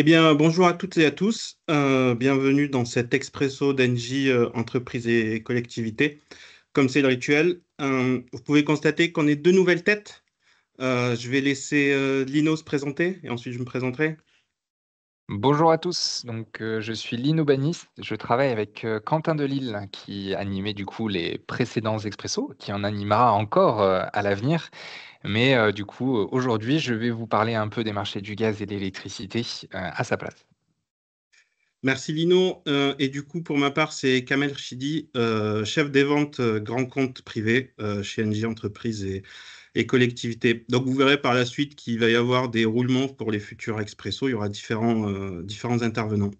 Eh bien, bonjour à toutes et à tous. Bienvenue dans cet expresso d'Engie Entreprise et Collectivité. Comme c'est le rituel, vous pouvez constater qu'on est deux nouvelles têtes. Je vais laisser Lino se présenter et ensuite je me présenterai. Bonjour à tous, je suis Lino Banis, je travaille avec Quentin Delille qui animait du coup les précédents Expresso, qui en animera encore à l'avenir. Aujourd'hui, je vais vous parler un peu des marchés du gaz et de l'électricité à sa place. Merci Lino. Et du coup, pour ma part, c'est Kamel Rchidi, chef des ventes grand compte privé chez Engie Entreprise et Collectivité. Donc, vous verrez par la suite qu'il va y avoir des roulements pour les futurs expressos. Il y aura différents intervenants.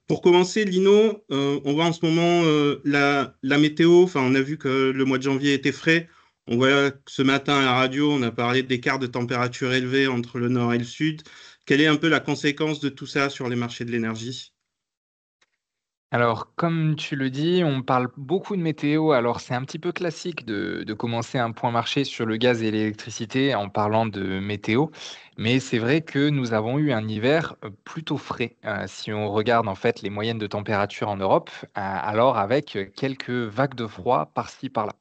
Pour commencer, Lino, on voit en ce moment la météo. Enfin, on a vu que le mois de janvier était frais. On voit que ce matin à la radio, on a parlé d'écarts de température élevés entre le nord et le sud. Quelle est un peu la conséquence de tout ça sur les marchés de l'énergie? Alors, comme tu le dis, on parle beaucoup de météo. Alors, c'est un petit peu classique de commencer un point marché sur le gaz et l'électricité en parlant de météo. Mais c'est vrai que nous avons eu un hiver plutôt frais. Si on regarde en fait les moyennes de température en Europe, alors avec quelques vagues de froid par-ci, par-là.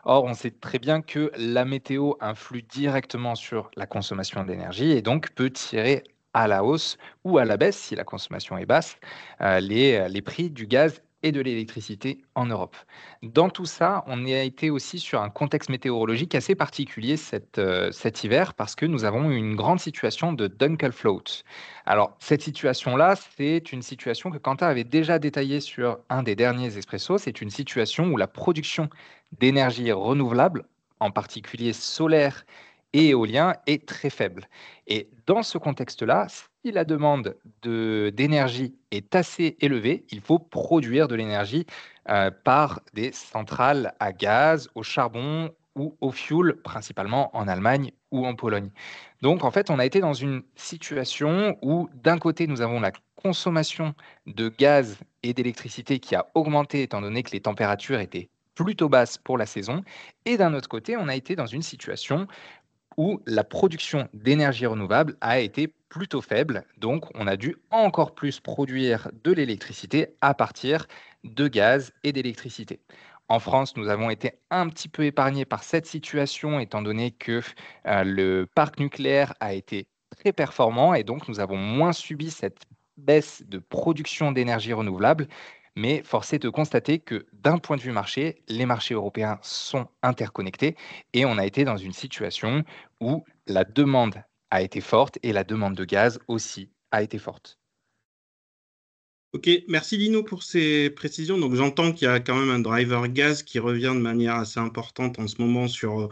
Or, on sait très bien que la météo influe directement sur la consommation d'énergie et donc peut tirer à la hausse ou à la baisse, si la consommation est basse, les prix du gaz et de l'électricité en Europe. Dans tout ça, on a été aussi sur un contexte météorologique assez particulier cet hiver parce que nous avons eu une grande situation de Dunkelflaut. Alors, cette situation-là, c'est une situation que Quentin avait déjà détaillée sur un des derniers Expressos. C'est une situation où la production d'énergie renouvelable, en particulier solaire et éolien, est très faible. Et dans ce contexte-là, si la demande d'énergie est assez élevée, il faut produire de l'énergie par des centrales à gaz, au charbon ou au fioul, principalement en Allemagne ou en Pologne. Donc, en fait, on a été dans une situation où, d'un côté, nous avons la consommation de gaz et d'électricité qui a augmenté étant donné que les températures étaient plutôt basses pour la saison. Et d'un autre côté, on a été dans une situation où la production d'énergie renouvelable a été plutôt faible. Donc, on a dû encore plus produire de l'électricité à partir de gaz et d'électricité. En France, nous avons été un petit peu épargnés par cette situation, étant donné que le parc nucléaire a été très performant et donc nous avons moins subi cette baisse de production d'énergie renouvelable. Mais force est de constater que d'un point de vue marché, les marchés européens sont interconnectés et on a été dans une situation où la demande a été forte et la demande de gaz aussi a été forte. Ok, merci Lino pour ces précisions. Donc j'entends qu'il y a quand même un driver gaz qui revient de manière assez importante en ce moment sur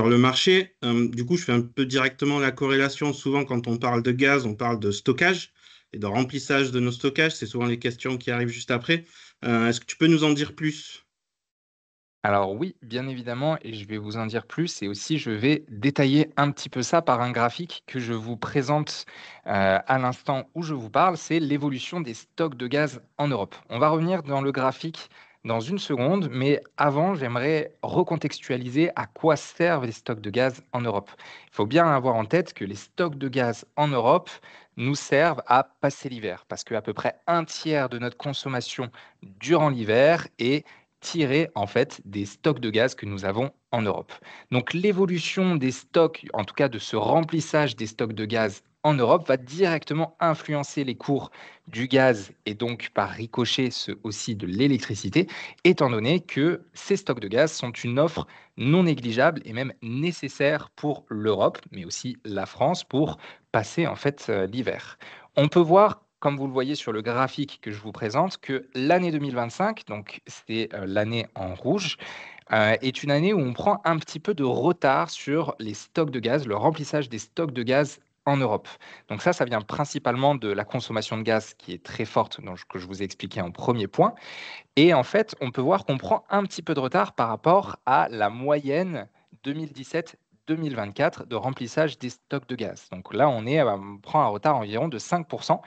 le marché. Du coup, je fais un peu directement la corrélation. Souvent, quand on parle de gaz, on parle de stockage et de remplissage de nos stockages. C'est souvent les questions qui arrivent juste après. Est-ce que tu peux nous en dire plus? Alors oui, bien évidemment, et je vais vous en dire plus, et aussi je vais détailler un petit peu ça par un graphique que je vous présente à l'instant où je vous parle, c'est l'évolution des stocks de gaz en Europe. On va revenir dans le graphique dans une seconde, mais avant, j'aimerais recontextualiser à quoi servent les stocks de gaz en Europe. Il faut bien avoir en tête que les stocks de gaz en Europe nous servent à passer l'hiver, parce qu'à peu près un tiers de notre consommation durant l'hiver est tiré en fait des stocks de gaz que nous avons en Europe. Donc l'évolution des stocks, en tout cas de ce remplissage des stocks de gaz en Europe, va directement influencer les cours du gaz et donc par ricochet ceux aussi de l'électricité, étant donné que ces stocks de gaz sont une offre non négligeable et même nécessaire pour l'Europe, mais aussi la France, pour passer en fait l'hiver. On peut voir, comme vous le voyez sur le graphique que je vous présente, que l'année 2025, donc c'est l'année en rouge, est une année où on prend un petit peu de retard sur les stocks de gaz, le remplissage des stocks de gaz en Europe. Donc ça vient principalement de la consommation de gaz qui est très forte, donc, que je vous ai expliqué en premier point. Et en fait, on peut voir qu'on prend un petit peu de retard par rapport à la moyenne 2017-2024 de remplissage des stocks de gaz. Donc là, on prend un retard environ de 5%.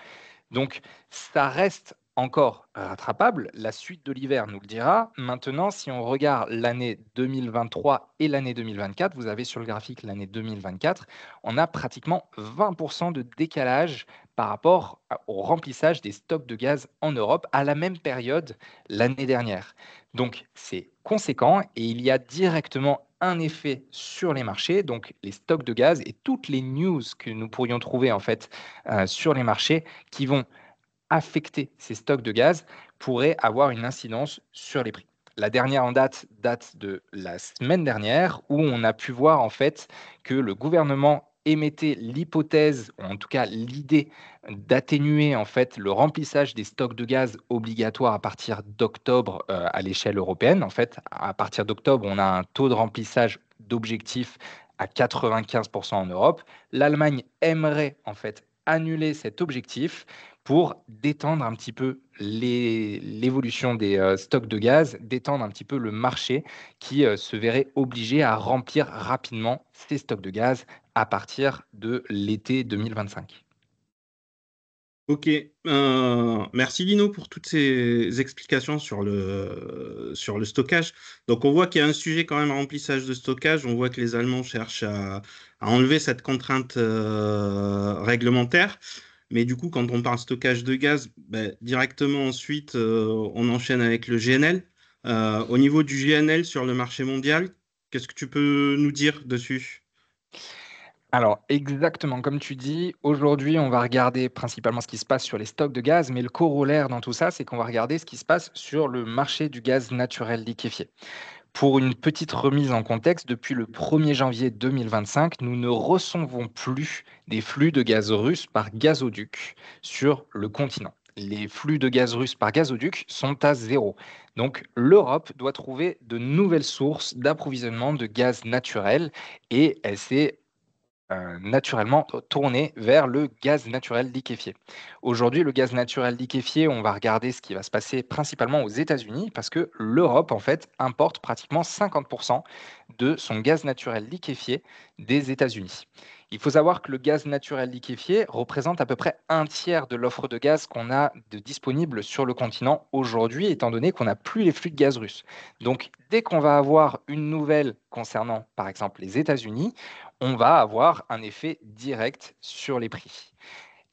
Donc, ça reste encore rattrapable. La suite de l'hiver nous le dira. Maintenant, si on regarde l'année 2023 et l'année 2024, vous avez sur le graphique l'année 2024, on a pratiquement 20% de décalage par rapport au remplissage des stocks de gaz en Europe à la même période l'année dernière. Donc, c'est conséquent et il y a directement un effet sur les marchés, donc les stocks de gaz et toutes les news que nous pourrions trouver en fait sur les marchés qui vont affecter ces stocks de gaz pourraient avoir une incidence sur les prix. La dernière en date de la semaine dernière où on a pu voir en fait que le gouvernement émettait l'hypothèse, ou en tout cas l'idée d'atténuer en fait le remplissage des stocks de gaz obligatoires à partir d'octobre à l'échelle européenne. En fait, à partir d'octobre, on a un taux de remplissage d'objectif à 95% en Europe. L'Allemagne aimerait en fait annuler cet objectif pour détendre un petit peu l'évolution des stocks de gaz, détendre un petit peu le marché qui se verrait obligé à remplir rapidement ses stocks de gaz à partir de l'été 2025. Ok, merci Lino pour toutes ces explications sur le stockage. Donc on voit qu'il y a un sujet quand même remplissage de stockage. On voit que les Allemands cherchent à enlever cette contrainte réglementaire. Mais du coup, quand on parle stockage de gaz, ben, directement ensuite, on enchaîne avec le GNL. Au niveau du GNL sur le marché mondial, qu'est-ce que tu peux nous dire dessus? Alors, exactement, comme tu dis, aujourd'hui, on va regarder principalement ce qui se passe sur les stocks de gaz, mais le corollaire dans tout ça, c'est qu'on va regarder ce qui se passe sur le marché du gaz naturel liquéfié. Pour une petite remise en contexte, depuis le 1er janvier 2025, nous ne recevons plus des flux de gaz russe par gazoduc sur le continent. Les flux de gaz russe par gazoduc sont à zéro. Donc l'Europe doit trouver de nouvelles sources d'approvisionnement de gaz naturel et elle s'est naturellement tourner vers le gaz naturel liquéfié. Aujourd'hui, le gaz naturel liquéfié, on va regarder ce qui va se passer principalement aux États-Unis parce que l'Europe, en fait, importe pratiquement 50% de son gaz naturel liquéfié des États-Unis. Il faut savoir que le gaz naturel liquéfié représente à peu près un tiers de l'offre de gaz qu'on a de disponible sur le continent aujourd'hui, étant donné qu'on n'a plus les flux de gaz russes. Donc, dès qu'on va avoir une nouvelle concernant, par exemple, les États-Unis, on va avoir un effet direct sur les prix.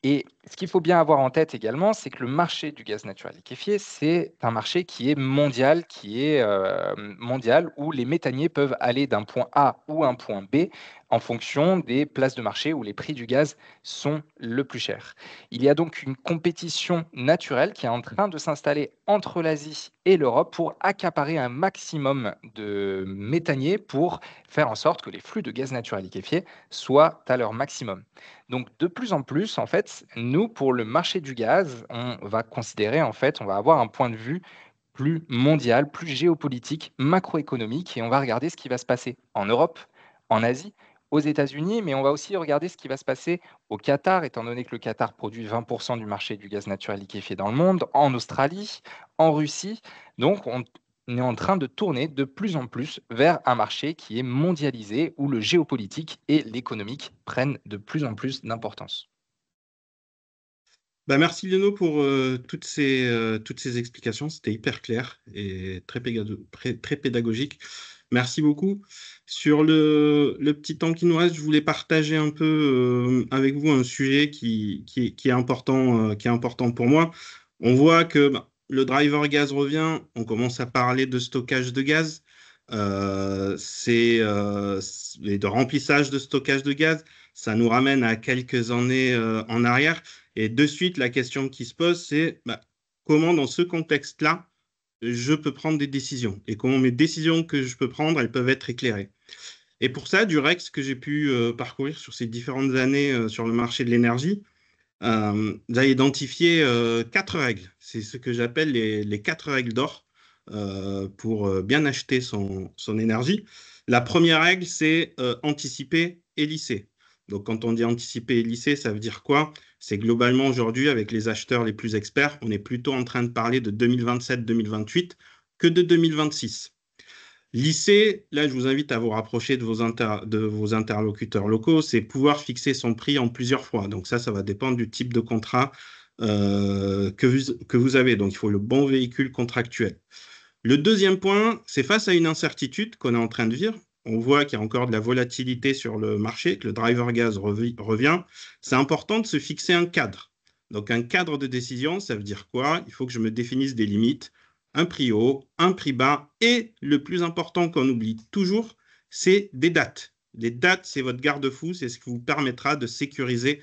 Et ce qu'il faut bien avoir en tête également, c'est que le marché du gaz naturel liquéfié, c'est un marché qui est mondial, où les méthaniers peuvent aller d'un point A ou un point B en fonction des places de marché où les prix du gaz sont le plus chers. Il y a donc une compétition naturelle qui est en train de s'installer entre l'Asie et l'Europe pour accaparer un maximum de méthaniers pour faire en sorte que les flux de gaz naturel liquéfié soient à leur maximum. Donc de plus en plus, en fait, nous, pour le marché du gaz, on va considérer, en fait, on va avoir un point de vue plus mondial, plus géopolitique, macroéconomique, et on va regarder ce qui va se passer en Europe, en Asie, aux États-Unis, mais on va aussi regarder ce qui va se passer au Qatar, étant donné que le Qatar produit 20% du marché du gaz naturel liquéfié dans le monde, en Australie, en Russie. Donc, on est en train de tourner de plus en plus vers un marché qui est mondialisé, où le géopolitique et l'économique prennent de plus en plus d'importance. Bah, merci Lino pour toutes ces explications. C'était hyper clair et très pédagogique. Merci beaucoup. Sur le petit temps qui nous reste, je voulais partager un peu avec vous un sujet qui est important pour moi. On voit que bah, le driver gaz revient, on commence à parler de stockage de gaz, et de remplissage de stockage de gaz. Ça nous ramène à quelques années en arrière. Et de suite, la question qui se pose, c'est bah, comment dans ce contexte-là, je peux prendre des décisions et comment mes décisions que je peux prendre, elles peuvent être éclairées. Et pour ça, du Rex que j'ai pu parcourir sur ces différentes années sur le marché de l'énergie, j'ai identifié 4 règles. C'est ce que j'appelle les 4 règles d'or pour bien acheter son énergie. La première règle, c'est anticiper et lisser. Donc, quand on dit anticiper et lisser, ça veut dire quoi? C'est globalement aujourd'hui, avec les acheteurs les plus experts, on est plutôt en train de parler de 2027-2028 que de 2026. Lisser, là, je vous invite à vous rapprocher de vos interlocuteurs locaux, c'est pouvoir fixer son prix en plusieurs fois. Donc ça va dépendre du type de contrat que vous avez. Donc, il faut le bon véhicule contractuel. Le deuxième point, c'est face à une incertitude qu'on est en train de vivre. On voit qu'il y a encore de la volatilité sur le marché, que le driver gaz revient. C'est important de se fixer un cadre. Donc, un cadre de décision, ça veut dire quoi? Il faut que je me définisse des limites, un prix haut, un prix bas, et le plus important qu'on oublie toujours, c'est des dates. Les dates, c'est votre garde-fou, c'est ce qui vous permettra de sécuriser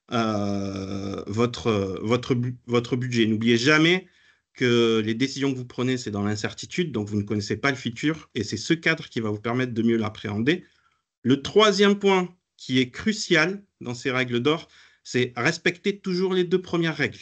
votre budget. N'oubliez jamais que les décisions que vous prenez, c'est dans l'incertitude, donc vous ne connaissez pas le futur, et c'est ce cadre qui va vous permettre de mieux l'appréhender. Le troisième point qui est crucial dans ces règles d'or, c'est respecter toujours les deux premières règles.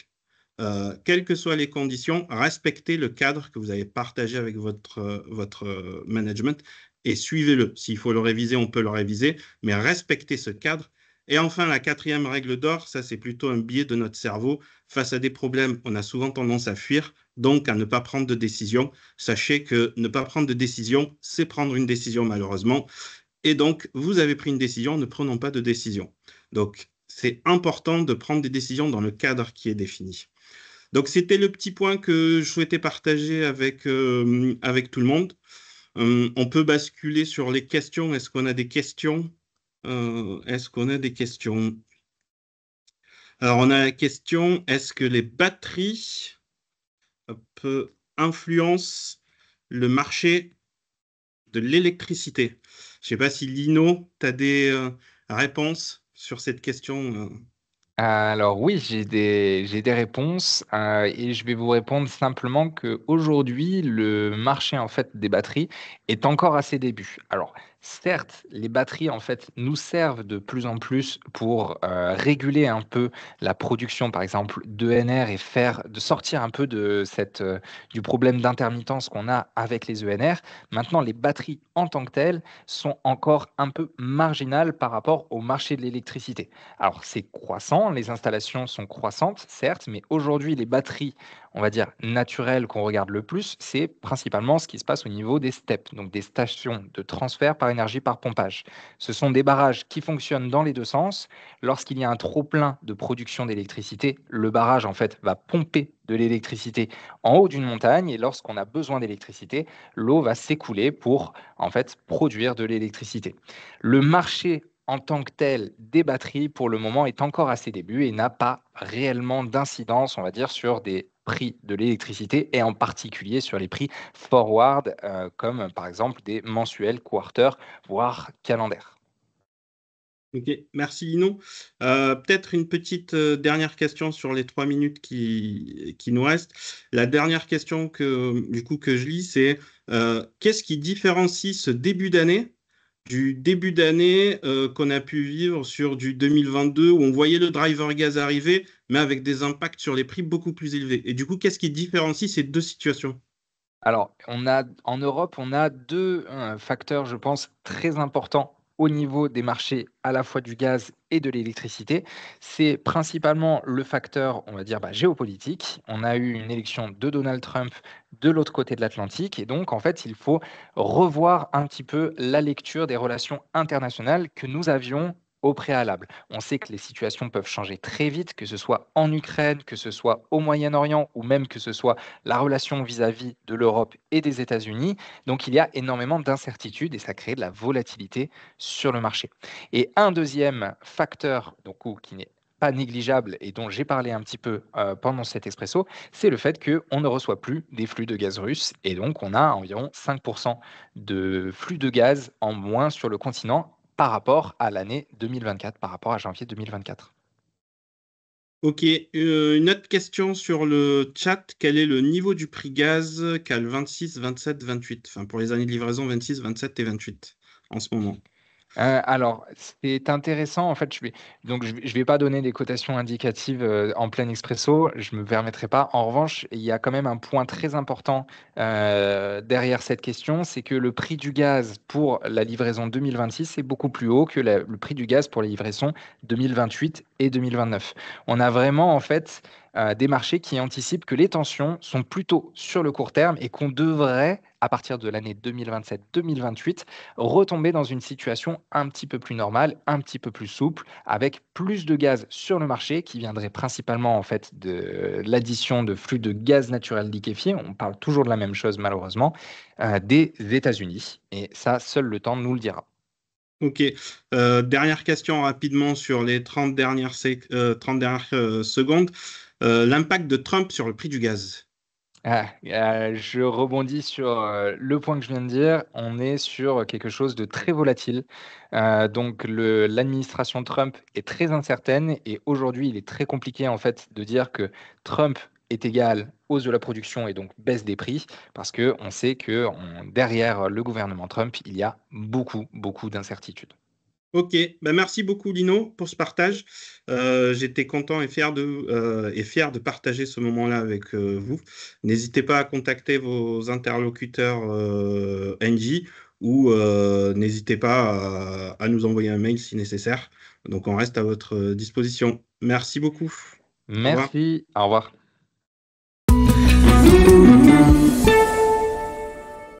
Quelles que soient les conditions, respectez le cadre que vous avez partagé avec votre management et suivez-le. S'il faut le réviser, on peut le réviser, mais respectez ce cadre. Et enfin, la quatrième règle d'or, ça c'est plutôt un biais de notre cerveau. Face à des problèmes, on a souvent tendance à fuir, donc à ne pas prendre de décision. Sachez que ne pas prendre de décision, c'est prendre une décision malheureusement. Et donc, vous avez pris une décision, ne prenons pas de décision. Donc, c'est important de prendre des décisions dans le cadre qui est défini. Donc, c'était le petit point que je souhaitais partager avec tout le monde. On peut basculer sur les questions. Est-ce qu'on a des questions? Est-ce qu'on a des questions? Alors, on a la question, est-ce que les batteries influencent le marché de l'électricité? Je ne sais pas si Lino, tu as des réponses sur cette question. Alors oui, j'ai des réponses et je vais vous répondre simplement qu'aujourd'hui, le marché en fait des batteries est encore à ses débuts. Alors certes, les batteries en fait nous servent de plus en plus pour réguler un peu la production, par exemple, d'ENR et de sortir un peu du problème d'intermittence qu'on a avec les ENR. Maintenant, les batteries en tant que telles sont encore un peu marginales par rapport au marché de l'électricité. Alors, c'est croissant, les installations sont croissantes, certes, mais aujourd'hui, les batteries, on va dire, naturelles qu'on regarde le plus, c'est principalement ce qui se passe au niveau des STEP, donc des stations de transfert par énergie par pompage. Ce sont des barrages qui fonctionnent dans les deux sens. Lorsqu'il y a un trop-plein de production d'électricité, le barrage, en fait, va pomper de l'électricité en haut d'une montagne et lorsqu'on a besoin d'électricité, l'eau va s'écouler pour, en fait, produire de l'électricité. Le marché en tant que tel des batteries, pour le moment, est encore à ses débuts et n'a pas réellement d'incidence, on va dire, sur des prix de l'électricité et en particulier sur les prix forward, comme par exemple des mensuels, quarter, voire calendaires. Ok, merci Lino. Peut-être une petite dernière question sur les 3 minutes qui nous restent. La dernière question que je lis, c'est qu'est-ce qui différencie ce début d'année du début d'année qu'on a pu vivre sur du 2022 où on voyait le driver gaz arriver, mais avec des impacts sur les prix beaucoup plus élevés. Et du coup, qu'est-ce qui différencie ces deux situations? Alors, en Europe, on a 2 facteurs, je pense, très importants au niveau des marchés, à la fois du gaz et de l'électricité. C'est principalement le facteur, on va dire, géopolitique. On a eu une élection de Donald Trump de l'autre côté de l'Atlantique et donc, en fait, il faut revoir un petit peu la lecture des relations internationales que nous avions au préalable. On sait que les situations peuvent changer très vite, que ce soit en Ukraine, que ce soit au Moyen-Orient ou même que ce soit la relation vis-à-vis de l'Europe et des États-Unis. Donc il y a énormément d'incertitudes et ça crée de la volatilité sur le marché. Et un deuxième facteur donc, qui n'est pas négligeable et dont j'ai parlé un petit peu pendant cet expresso, c'est le fait qu'on ne reçoit plus des flux de gaz russes et donc on a environ 5% de flux de gaz en moins sur le continent par rapport à l'année 2024, par rapport à janvier 2024. Ok, une autre question sur le chat. Quel est le niveau du prix gaz qu'a le 26, 27, 28? Enfin, pour les années de livraison 26, 27 et 28 en ce moment. Alors, c'est intéressant. En fait, je vais pas donner des cotations indicatives, en plein expresso, je me permettrai pas. En revanche, il y a quand même un point très important, derrière cette question, c'est que le prix du gaz pour la livraison 2026 est beaucoup plus haut que le prix du gaz pour les livraisons 2028 et 2029. On a vraiment, en fait, des marchés qui anticipent que les tensions sont plutôt sur le court terme et qu'on devrait, à partir de l'année 2027-2028, retomber dans une situation un petit peu plus normale, un petit peu plus souple, avec plus de gaz sur le marché qui viendrait principalement en fait de l'addition de flux de gaz naturel liquéfié. On parle toujours de la même chose malheureusement, des États-Unis. Et ça, seul le temps nous le dira. Ok. Dernière question rapidement sur les 30 30 dernières secondes. L'impact de Trump sur le prix du gaz. Je rebondis sur, le point que je viens de dire. On est sur quelque chose de très volatile. Donc l'administration Trump est très incertaine et aujourd'hui, il est très compliqué, en fait, de dire que Trump est égal hausse de la production et donc baisse des prix parce qu'on sait que derrière le gouvernement Trump, il y a beaucoup, beaucoup d'incertitudes. Ok, ben merci beaucoup Lino pour ce partage. J'étais content et fier de partager ce moment-là avec vous. N'hésitez pas à contacter vos interlocuteurs NJ ou n'hésitez pas à nous envoyer un mail si nécessaire. Donc on reste à votre disposition. Merci beaucoup. Au revoir. Merci, au revoir.